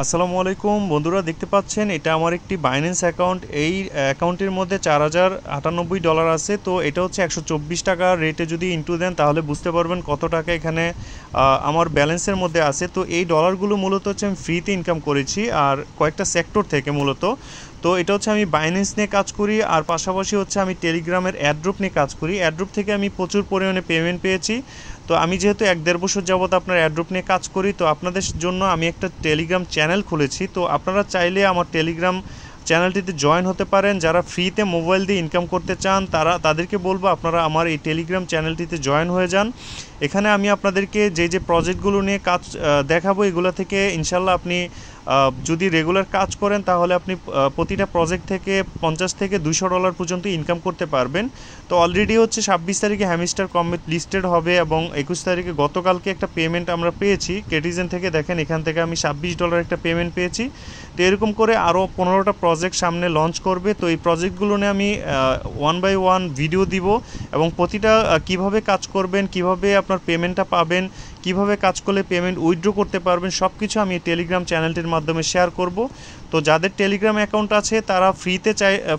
আসসালামু আলাইকুম বন্ধুরা, দেখতে পাচ্ছেন এটা আমার একটি বাইন্যান্স অ্যাকাউন্ট। এই অ্যাকাউন্টের মধ্যে $4098 আছে। তো এটা হচ্ছে 124 টাকা রেটে যদি ইনটু দেন তাহলে বুঝতে পারবেন কত টাকা এখানে আমার ব্যালেন্সের মধ্যে আছে। তো এই ডলারগুলো মূলত হচ্ছে আমি ফ্রিতে ইনকাম করেছি আর কয়েকটা সেক্টর থেকে মূলত। তো এটা হচ্ছে আমি বাইন্যান্স নিয়ে কাজ করি আর পাশাপাশি হচ্ছে আমি টেলিগ্রামের অ্যাড্রপ নিয়ে কাজ করি। অ্যাড্রপ থেকে আমি প্রচুর পরিমাণে পেমেন্ট পেয়েছি। তো আমি যেহেতু 1-1.5 বছর যাবত আপনার অ্যাড্রপ নিয়ে কাজ করি, তো আপনাদের জন্য আমি একটা টেলিগ্রাম চ্যানেল খুলেছি। তো আপনারা চাইলে আমার টেলিগ্রাম চ্যানেলটিতে জয়েন হতে পারেন। যারা ফ্রিতে মোবাইল দিয়ে ইনকাম করতে চান তাদেরকে বলবো আপনারা আমার এই টেলিগ্রাম চ্যানেলটিতে জয়েন হয়ে যান। এখানে আমি আপনাদেরকে যে প্রজেক্টগুলো নিয়ে কাজ দেখাবো, এগুলো থেকে ইনশাল্লাহ আপনি যদি রেগুলার কাজ করেন তাহলে আপনি প্রতিটা প্রজেক্ট থেকে $50 থেকে $200 পর্যন্ত ইনকাম করতে পারবেন। তো অলরেডি হচ্ছে 26 তারিখে হ্যামিস্টার কমিট লিস্টেড হবে এবং 21 তারিখে গতকালকে একটা পেমেন্ট আমরা পেয়েছি কেটিজেন থেকে। দেখেন এখান থেকে আমি $26 একটা পেমেন্ট পেয়েছি। তো এরকম করে আরও 15টা প্রজেক্ট সামনে লঞ্চ করবে। তো এই প্রজেক্টগুলো নিয়ে আমি 1 বাই 1 ভিডিও দিব এবং প্রতিটা কিভাবে কাজ করবেন, কিভাবে আপনার পেমেন্টটা পাবেন, কিভাবে কাজ করলে পেমেন্ট উইথড্র করতে পারবেন, সব কিছু আমি টেলিগ্রাম চ্যানেলটির মাধ্যমে শেয়ার করব। তো যাদের টেলিগ্রাম অ্যাকাউন্ট আছে তারা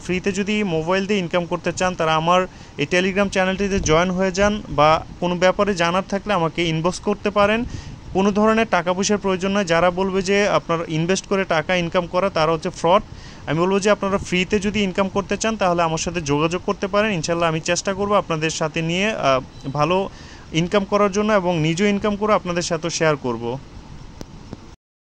ফ্রিতে যদি মোবাইল দিয়ে ইনকাম করতে চান তারা আমার এই টেলিগ্রাম চ্যানেলটিতে জয়েন হয়ে যান, বা কোনো ব্যাপারে জানার থাকলে আমাকে ইনবক্স করতে পারেন। কোনো ধরনের টাকা পয়সার প্রয়োজন নয়। যারা বলবে যে আপনার ইনভেস্ট করে টাকা ইনকাম করা, তারা হচ্ছে ফ্রড। আমি বলবো যে আপনারা ফ্রিতে যদি ইনকাম করতে চান তাহলে আমার সাথে যোগাযোগ করতে পারেন। ইনশাল্লাহ আমি চেষ্টা করব আপনাদের সাথে নিয়ে ভালো ইনকাম করার জন্য এবং নিজেও ইনকাম করে আপনাদের সাথেও শেয়ার করব।